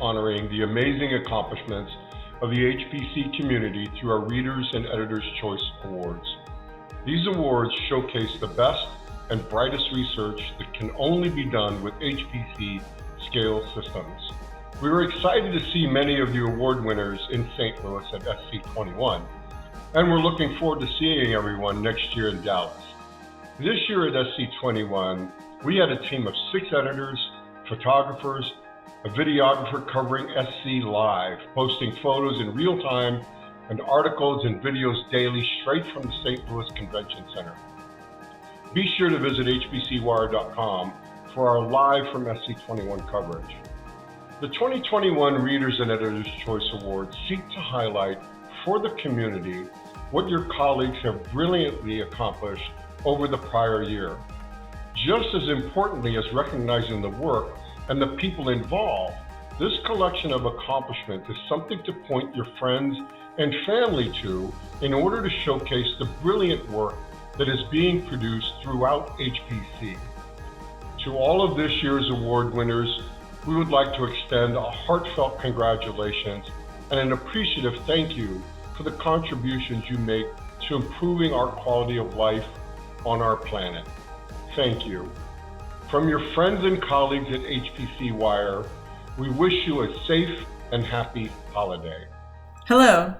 honoring the amazing accomplishments of the HPC community through our Readers and Editors' Choice Awards. These awards showcase the best and brightest research that can only be done with HPC scale systems. We were excited to see many of the award winners in St. Louis at SC21, and we're looking forward to seeing everyone next year in Dallas. This year at SC21, we had a team of 6 editors, photographers, a videographer covering SC Live, posting photos in real time and articles and videos daily straight from the St. Louis Convention Center. Be sure to visit HPCwire.com for our live from SC21 coverage. The 2021 Readers and Editors' Choice Awards seek to highlight for the community what your colleagues have brilliantly accomplished over the prior year. Just as importantly as recognizing the work and the people involved, this collection of accomplishments is something to point your friends and family to in order to showcase the brilliant work that is being produced throughout HPC. To all of this year's award winners, we would like to extend a heartfelt congratulations and an appreciative thank you for the contributions you make to improving our quality of life on our planet. Thank you. From your friends and colleagues at HPCwire, we wish you a safe and happy holiday. Hello.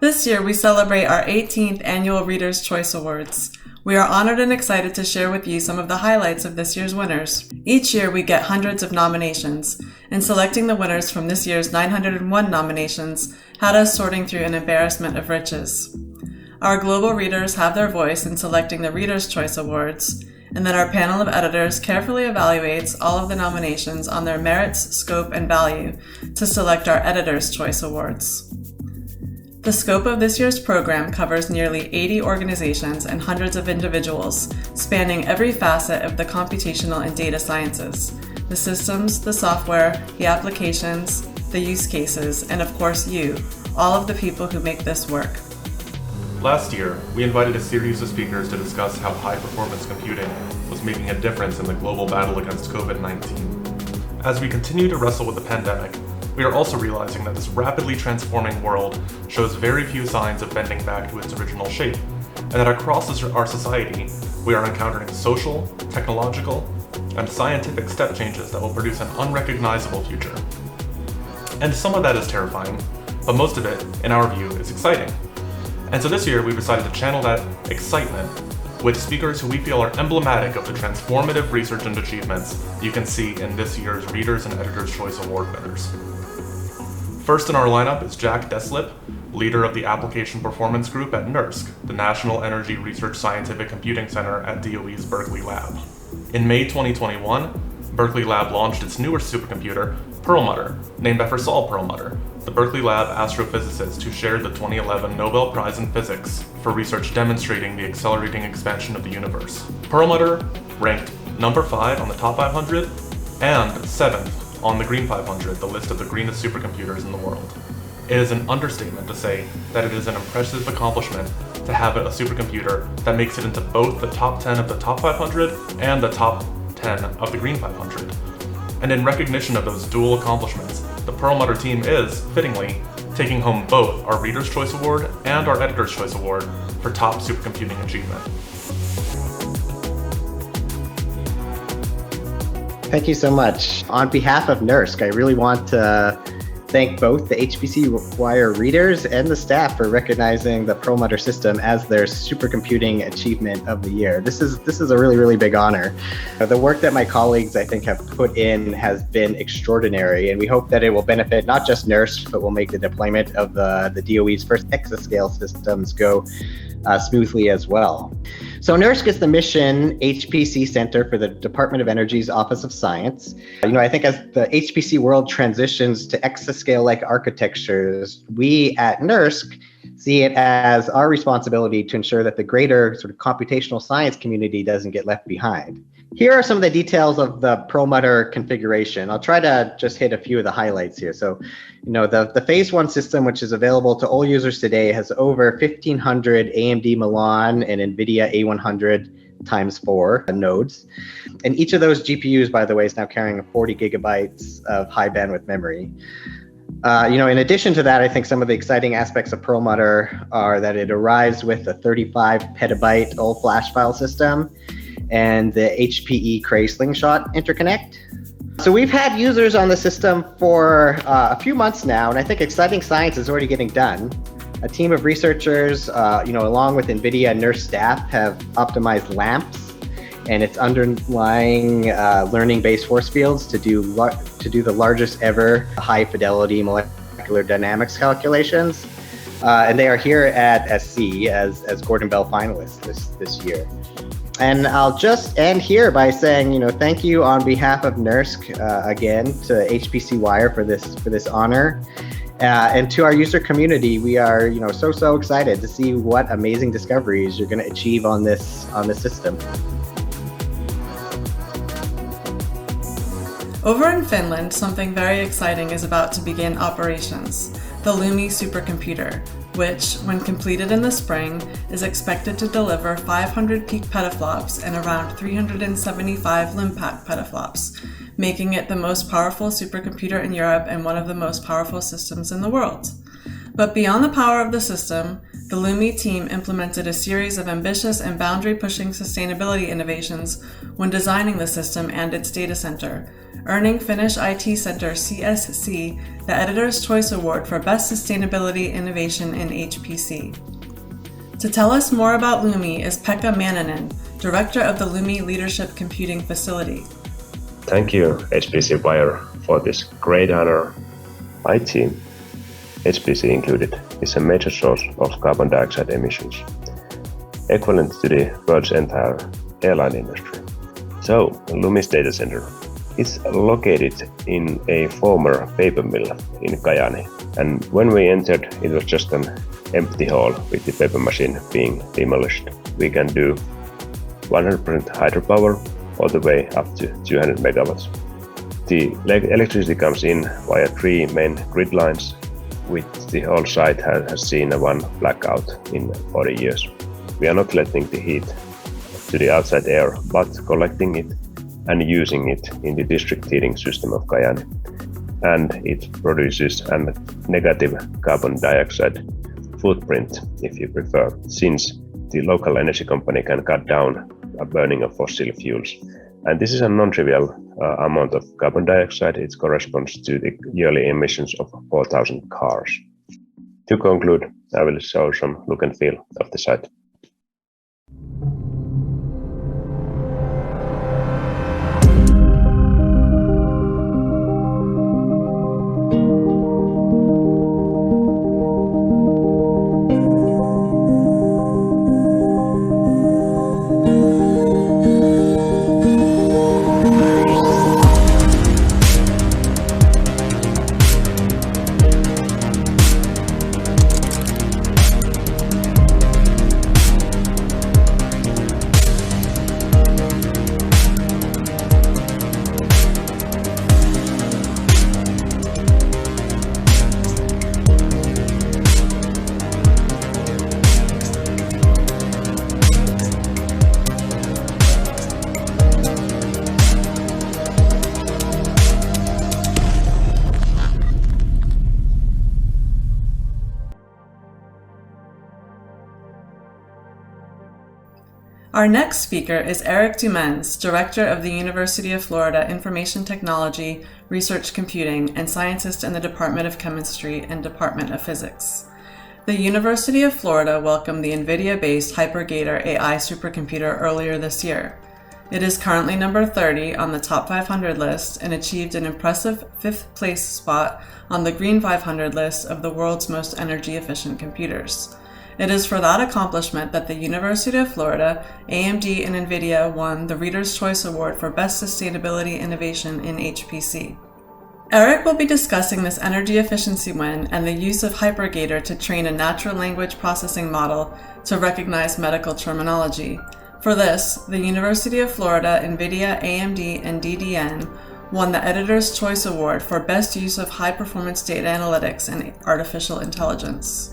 This year we celebrate our 18th annual Readers' Choice Awards. We are honored and excited to share with you some of the highlights of this year's winners. Each year we get hundreds of nominations, and selecting the winners from this year's 901 nominations had us sorting through an embarrassment of riches. Our global readers have their voice in selecting the Readers' Choice Awards, and then our panel of editors carefully evaluates all of the nominations on their merits, scope, and value to select our Editors' Choice Awards. The scope of this year's program covers nearly 80 organizations and hundreds of individuals, spanning every facet of the computational and data sciences, the systems, the software, the applications, the use cases, and of course you, all of the people who make this work. Last year, we invited a series of speakers to discuss how high-performance computing was making a difference in the global battle against COVID-19. As we continue to wrestle with the pandemic, we are also realizing that this rapidly transforming world shows very few signs of bending back to its original shape, and that across our society, we are encountering social, technological, and scientific step changes that will produce an unrecognizable future. And some of that is terrifying, but most of it, in our view, is exciting. And so this year, we decided to channel that excitement with speakers who we feel are emblematic of the transformative research and achievements you can see in this year's Readers and Editors' Choice Award winners. First in our lineup is Jack Deslip, leader of the Application Performance Group at NERSC, the National Energy Research Scientific Computing Center at DOE's Berkeley Lab. In May 2021, Berkeley Lab launched its newest supercomputer, Perlmutter, named after Saul Perlmutter, the Berkeley Lab astrophysicist who shared the 2011 Nobel Prize in Physics for research demonstrating the accelerating expansion of the universe. Perlmutter ranked number 5 on the top 500 and 7th on the Green 500, the list of the greenest supercomputers in the world. It is an understatement to say that it is an impressive accomplishment to have a supercomputer that makes it into both the top 10 of the top 500 and the top 10 of the Green 500. And in recognition of those dual accomplishments, the Perlmutter team is, fittingly, taking home both our Reader's Choice Award and our Editor's Choice Award for top supercomputing achievement. Thank you so much. On behalf of NERSC, I really want to thank both the HPCwire readers and the staff for recognizing the Perlmutter system as their supercomputing achievement of the year. This is a really, really big honor. The work that my colleagues, I think, have put in has been extraordinary, and we hope that it will benefit not just NERSC, but will make the deployment of the DOE's first exascale systems go smoothly as well. So NERSC is the mission HPC Center for the Department of Energy's Office of Science. I think as the HPC world transitions to exascale-like architectures, we at NERSC see it as our responsibility to ensure that the greater sort of computational science community doesn't get left behind. Here are some of the details of the Perlmutter configuration. I'll try to just hit a few of the highlights here. So, the phase 1 system, which is available to all users today, has over 1,500 AMD Milan and NVIDIA A100 times 4 nodes. And each of those GPUs, by the way, is now carrying 40 gigabytes of high bandwidth memory. In addition to that, I think some of the exciting aspects of Perlmutter are that it arrives with a 35 petabyte all-flash file system and the HPE Cray Slingshot interconnect. So we've had users on the system for a few months now, and I think exciting science is already getting done. A team of researchers, along with NVIDIA and NERSC staff, have optimized LAMPS and its underlying learning-based force fields to do the largest ever high-fidelity molecular dynamics calculations. And they are here at SC as Gordon Bell finalists this year. And I'll just end here by saying, thank you on behalf of NERSC again to HPCwire for this honor. And to our user community, we are, so excited to see what amazing discoveries you're going to achieve on this system. Over in Finland, something very exciting is about to begin operations, the Lumi Supercomputer, which, when completed in the spring, is expected to deliver 500 peak petaflops and around 375 Limpac petaflops, making it the most powerful supercomputer in Europe and one of the most powerful systems in the world. But beyond the power of the system, the Lumi team implemented a series of ambitious and boundary-pushing sustainability innovations when designing the system and its data center, earning Finnish IT Center CSC the Editor's Choice Award for Best Sustainability Innovation in HPC. To tell us more about Lumi is Pekka Manninen, Director of the Lumi Leadership Computing Facility. Thank you, HPCwire, for this great honor. My team, HPC included, is a major source of carbon dioxide emissions, equivalent to the world's entire airline industry. So, Lumi's data center is located in a former paper mill in Kajaani. And when we entered, it was just an empty hall with the paper machine being demolished. We can do 100% hydropower all the way up to 200 megawatts. The electricity comes in via 3 main grid lines, which the whole site has seen one blackout in 40 years. We are not letting the heat to the outside air, but collecting it and using it in the district heating system of Kajaani. And it produces a negative carbon dioxide footprint, if you prefer, since the local energy company can cut down a burning of fossil fuels. And this is a non-trivial amount of carbon dioxide. It corresponds to the yearly emissions of 4,000 cars. To conclude, I will show some look and feel of the site. Our next speaker is Eric Dumens, Director of the University of Florida Information Technology, Research Computing, and scientist in the Department of Chemistry and Department of Physics. The University of Florida welcomed the NVIDIA-based HyperGator AI supercomputer earlier this year. It is currently number 30 on the top 500 list and achieved an impressive 5th place spot on the Green 500 list of the world's most energy-efficient computers. It is for that accomplishment that the University of Florida, AMD, and NVIDIA won the Reader's Choice Award for Best Sustainability Innovation in HPC. Eric will be discussing this energy efficiency win and the use of HyperGator to train a natural language processing model to recognize medical terminology. For this, the University of Florida, NVIDIA, AMD, and DDN won the Editor's Choice Award for Best Use of High-Performance Data Analytics and Artificial Intelligence.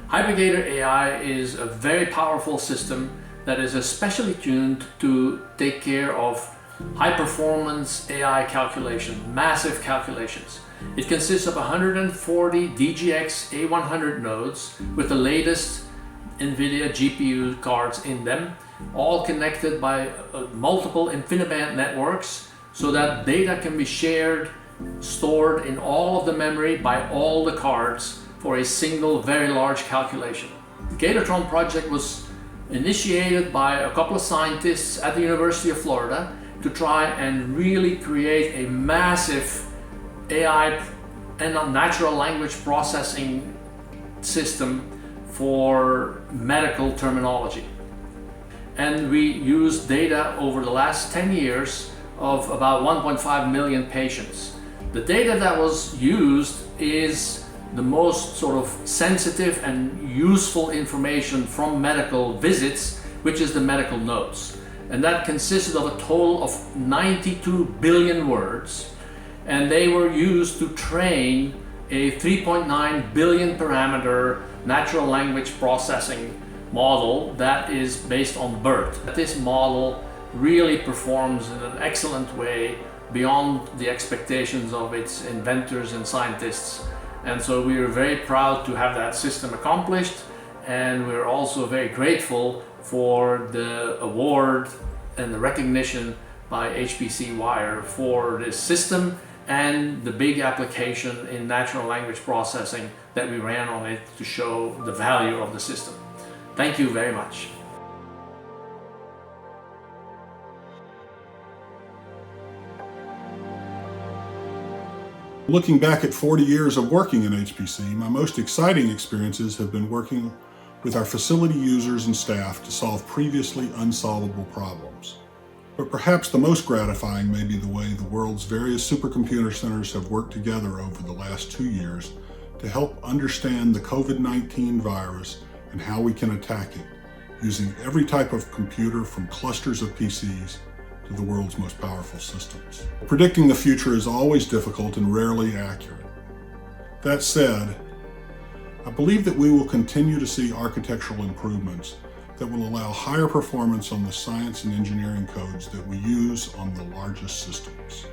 HyperGator AI is a very powerful system that is especially tuned to take care of high-performance AI calculation, massive calculations. It consists of 140 DGX A100 nodes with the latest NVIDIA GPU cards in them, all connected by multiple InfiniBand networks so that data can be shared, stored in all of the memory by all the cards for a single very large calculation. The Gatortron project was initiated by a couple of scientists at the University of Florida to try and really create a massive AI and natural language processing system for medical terminology. And we used data over the last 10 years of about 1.5 million patients. The data that was used is the most sort of sensitive and useful information from medical visits, which is the medical notes. And that consisted of a total of 92 billion words, and they were used to train a 3.9 billion parameter natural language processing model that is based on BERT. This model really performs in an excellent way beyond the expectations of its inventors and scientists. And so we are very proud to have that system accomplished, and we're also very grateful for the award and the recognition by HPCwire for this system and the big application in natural language processing that we ran on it to show the value of the system. Thank you very much. Looking back at 40 years of working in HPC, my most exciting experiences have been working with our facility users and staff to solve previously unsolvable problems. But perhaps the most gratifying may be the way the world's various supercomputer centers have worked together over the last 2 years to help understand the COVID-19 virus and how we can attack it, using every type of computer from clusters of PCs to the world's most powerful systems. Predicting the future is always difficult and rarely accurate. That said, I believe that we will continue to see architectural improvements that will allow higher performance on the science and engineering codes that we use on the largest systems.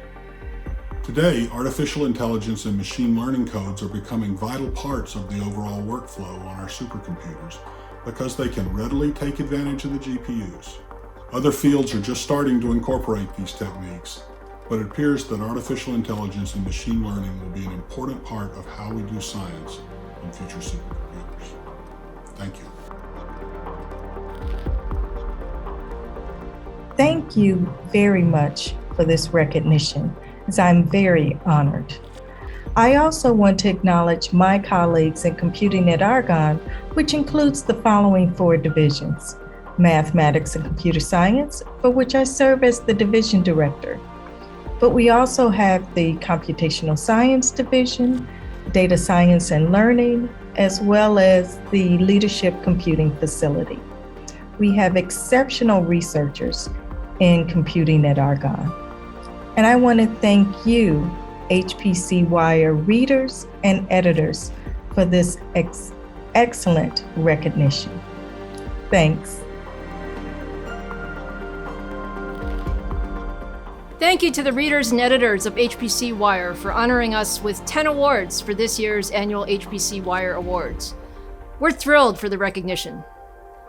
Today, artificial intelligence and machine learning codes are becoming vital parts of the overall workflow on our supercomputers because they can readily take advantage of the GPUs. Other fields are just starting to incorporate these techniques, but it appears that artificial intelligence and machine learning will be an important part of how we do science on future supercomputers. Thank you. Thank you very much for this recognition, as I'm very honored. I also want to acknowledge my colleagues in computing at Argonne, which includes the following 4 divisions: Mathematics and Computer Science, for which I serve as the division director. But we also have the Computational Science Division, Data Science and Learning, as well as the Leadership Computing Facility. We have exceptional researchers in computing at Argonne. And I want to thank you, HPCwire readers and editors, for this excellent recognition. Thanks. Thank you to the readers and editors of HPCwire for honoring us with 10 awards for this year's annual HPCwire Awards. We're thrilled for the recognition.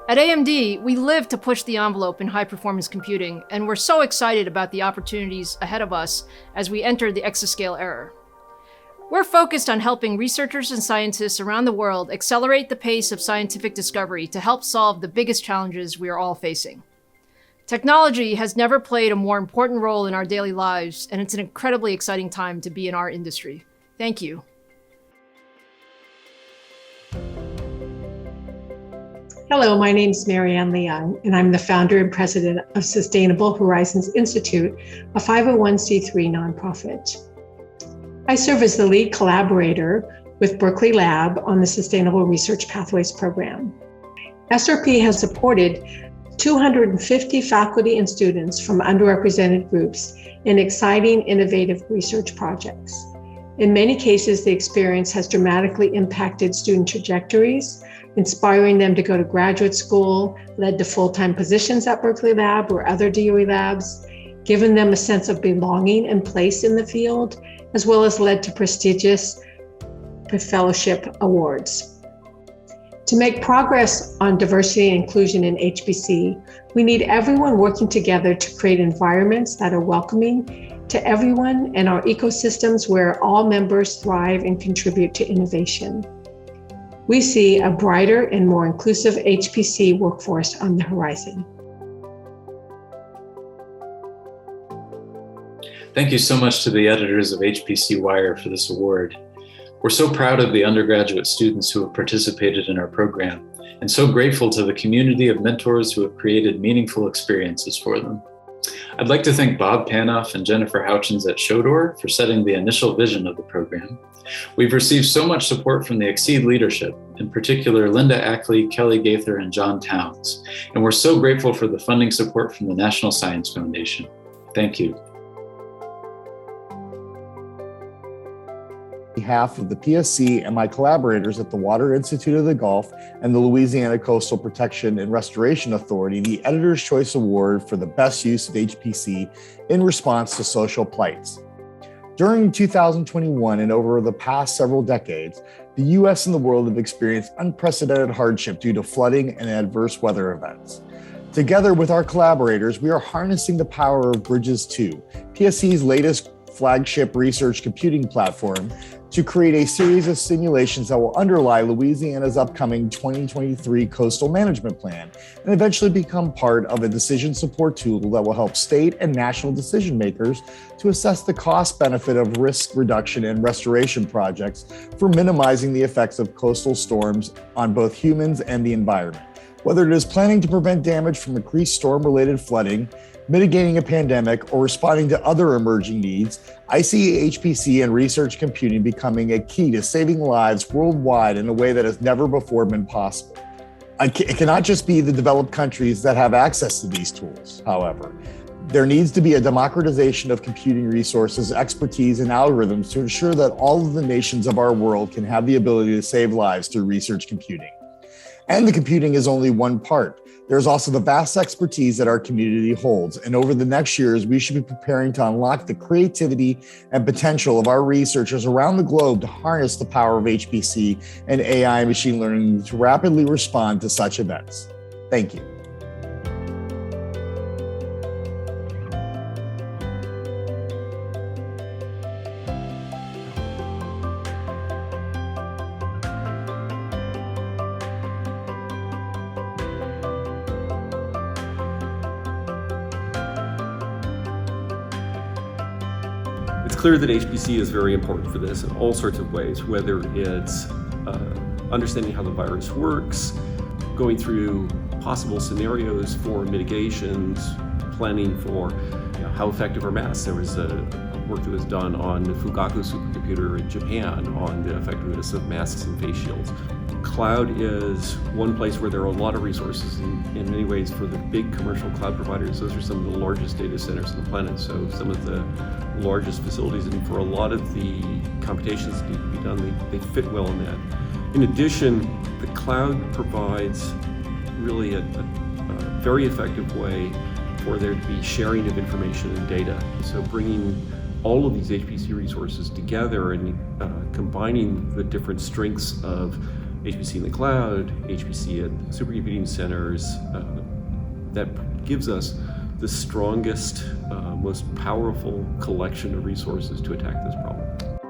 At AMD, we live to push the envelope in high-performance computing, and we're so excited about the opportunities ahead of us as we enter the exascale era. We're focused on helping researchers and scientists around the world accelerate the pace of scientific discovery to help solve the biggest challenges we are all facing. Technology has never played a more important role in our daily lives, and it's an incredibly exciting time to be in our industry. Thank you. Hello, my name is Marianne Leong, and I'm the founder and president of Sustainable Horizons Institute, a 501c3 nonprofit. I serve as the lead collaborator with Berkeley Lab on the Sustainable Research Pathways program. SRP has supported 250 faculty and students from underrepresented groups in exciting, innovative research projects. In many cases, the experience has dramatically impacted student trajectories, inspiring them to go to graduate school, led to full-time positions at Berkeley Lab or other DOE labs, given them a sense of belonging and place in the field, as well as led to prestigious fellowship awards. To make progress on diversity and inclusion in HPC, we need everyone working together to create environments that are welcoming to everyone and our ecosystems where all members thrive and contribute to innovation. We see a brighter and more inclusive HPC workforce on the horizon. Thank you so much to the editors of HPCwire for this award. We're so proud of the undergraduate students who have participated in our program, and so grateful to the community of mentors who have created meaningful experiences for them. I'd like to thank Bob Panoff and Jennifer Houchins at Shodor for setting the initial vision of the program. We've received so much support from the Exceed leadership, in particular Linda Ackley, Kelly Gaither, and John Towns, and we're so grateful for the funding support from the National Science Foundation. Thank you. On behalf of the PSC and my collaborators at the Water Institute of the Gulf and the Louisiana Coastal Protection and Restoration Authority, the Editor's Choice Award for the best use of HPC in response to social plights. During 2021 and over the past several decades, the US and the world have experienced unprecedented hardship due to flooding and adverse weather events. Together with our collaborators, we are harnessing the power of Bridges 2, PSC's latest flagship research computing platform, to create a series of simulations that will underlie Louisiana's upcoming 2023 Coastal Management Plan and eventually become part of a decision support tool that will help state and national decision makers to assess the cost benefit of risk reduction and restoration projects for minimizing the effects of coastal storms on both humans and the environment. Whether it is planning to prevent damage from increased storm-related flooding, mitigating a pandemic, or responding to other emerging needs, I see HPC and research computing becoming a key to saving lives worldwide in a way that has never before been possible. It cannot just be the developed countries that have access to these tools, however. There needs to be a democratization of computing resources, expertise, and algorithms to ensure that all of the nations of our world can have the ability to save lives through research computing. And the computing is only one part. There's also the vast expertise that our community holds. And over the next years, we should be preparing to unlock the creativity and potential of our researchers around the globe to harness the power of HPC and AI machine learning to rapidly respond to such events. Thank you. It's clear that HPC is very important for this in all sorts of ways, whether it's understanding how the virus works, going through possible scenarios for mitigations, planning for how effective are masks. There was work that was done on the Fugaku supercomputer in Japan on the effectiveness of masks and face shields. Cloud is one place where there are a lot of resources in many ways for the big commercial cloud providers. Those are some of the largest data centers on the planet, so some of the largest facilities, and for a lot of the computations that need to be done, they fit well in that. In addition, the cloud provides really a very effective way for there to be sharing of information and data. So bringing all of these HPC resources together and combining the different strengths of HPC in the cloud, HPC at supercomputing centers, that gives us the strongest, most powerful collection of resources to attack this problem.